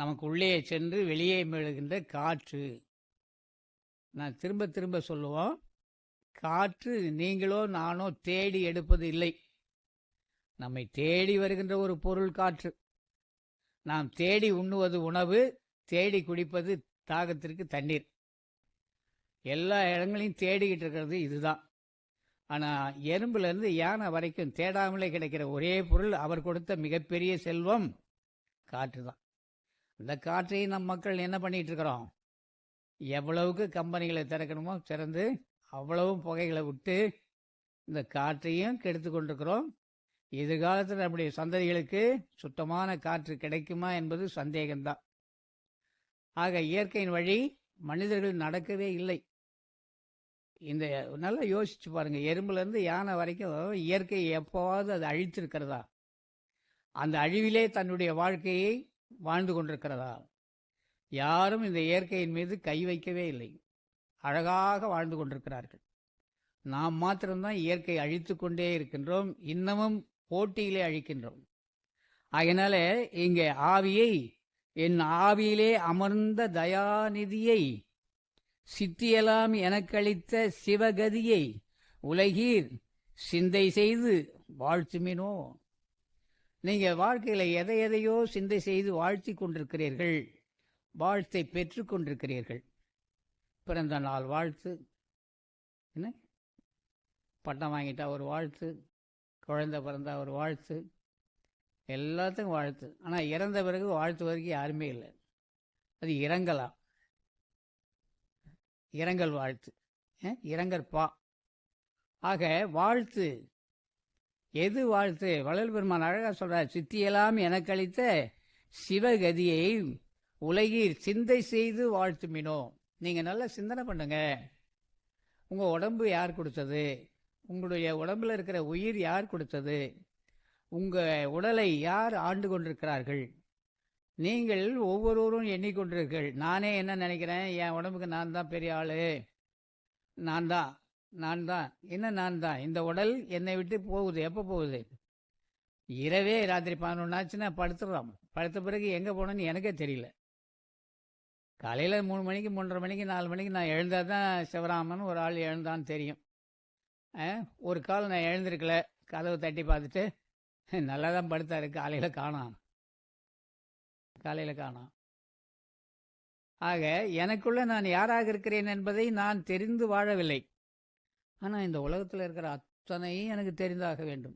நமக்கு உள்ளே சென்று வெளியே மெழுகின்ற காற்று. நான் திரும்ப திரும்ப சொல்லுவோம், காற்று நீங்களோ நானோ தேடி எடுப்பது இல்லை. நம்மை தேடி வருகின்ற ஒரு பொருள் காற்று. நாம் தேடி உண்ணுவது உணவு, தேடி குடிப்பது தாகத்திற்கு தண்ணீர். எல்லா இடங்களையும் தேடிக்கிட்டு இருக்கிறது இதுதான். ஆனால் எறும்புலேருந்து யானை வரைக்கும் தேடாமலே கிடைக்கிற ஒரே பொருள், அவர் கொடுத்த மிகப்பெரிய செல்வம் காற்று தான். இந்த காற்றையும் நம் மக்கள் என்ன பண்ணிகிட்டு இருக்கிறோம்? எவ்வளவுக்கு கம்பெனிகளை திறக்கணுமோ திறந்து அவ்வளவும் புகைகளை விட்டு இந்த காற்றையும் கெடுத்து கொண்டிருக்கிறோம். எதிர்காலத்தில் நம்முடைய சந்ததிகளுக்கு சுத்தமான காற்று கிடைக்குமா என்பது சந்தேகம்தான். ஆக இயற்கையின் வழி மனிதர்கள் நடக்கவே இல்லை. இந்த நல்லா யோசிச்சு பாருங்க, எறும்புலேருந்து யானை வரைக்கும் இயற்கை எப்போவாவது அது அழித்திருக்கிறதா? அந்த அழிவிலே தன்னுடைய வாழ்க்கையை வாழ்ந்து கொண்டிருக்கிறதா? யாரும் இந்த இயற்கையின் மீது கை வைக்கவே இல்லை. அழகாக வாழ்ந்து கொண்டிருக்கிறார்கள். நாம் மாத்திரம்தான் இயற்கை அழித்து கொண்டே இருக்கின்றோம். இன்னமும் போட்டியிலே அழிக்கின்றோம். அதனால இங்கே ஆவியை, என் ஆவியிலே அமர்ந்த தயாநிதியை, சித்தியெல்லாம் எனக்களித்த சிவகதியை உலகீர் சிந்தை செய்து வாழ்த்துமினோ. நீங்க வாழ்க்கையில எதை எதையோ சிந்தை செய்து வாழ்த்தி கொண்டிருக்கிறீர்கள், வாழ்த்தை பெற்று கொண்டிருக்கிறீர்கள். பிறந்த நாள் வாழ்த்து, என்ன பட்டம் வாங்கிட்டா ஒரு வாழ்த்து, குழந்தை பிறந்தா ஒரு வாழ்த்து, எல்லாத்துக்கும் வாழ்த்து. ஆனால் இறந்த பிறகு வாழ்த்துவதற்கு யாருமே இல்லை. அது இரங்கலாம், இரங்கல் வாழ்த்து, இரங்கற்பா. ஆக வாழ்த்து எது வாழ்த்து? வள்ளல் பெருமான் அழகா சொல்றார், சித்தியெல்லாம் எனக்களித்த சிவகதியை உலகீர் சிந்தை செய்து வாழ்த்துமினோ. நீங்கள் நல்லா சிந்தனை பண்ணுங்க. உங்கள் உடம்பு யார் கொடுத்தது? உங்களுடைய உடம்பில் இருக்கிற உயிர் யார் கொடுத்தது? உங்கள் உடலை யார் ஆண்டு கொண்டிருக்கிறார்கள்? நீங்கள் ஒவ்வொருவரும் எண்ணிக்கொண்டிருக்கீர்கள், நானே என்ன நினைக்கிறேன், என் உடம்புக்கு நான் தான் பெரிய ஆள், நான் தான் என்ன நான் தான். இந்த உடல் என்னை விட்டு போகுது. எப்போ போகுது? இரவே ராத்திரி 11 ஆச்சுன்னா படுத்துடுறோம். படுத்த பிறகு எங்கே போனோன்னு எனக்கே தெரியல. காலையில் 3 மணிக்கு 3:30 மணிக்கு 4 மணிக்கு நான் எழுந்தால் தான் சிவராமன் ஒரு ஆள் எழுந்தான்னு தெரியும். ஒரு கால் நான் எழுந்திருக்கல, கதவு தட்டி பார்த்துட்டு நல்லா தான் படுத்தாரு, காலையில் காணோம். ஆக எனக்குள்ள நான் யாராக இருக்கிறேன் என்பதை நான் தெரிந்து வாழவில்லை. ஆனால் இந்த உலகத்தில் இருக்கிற அத்தனையும் எனக்கு தெரிந்தாக வேண்டும்.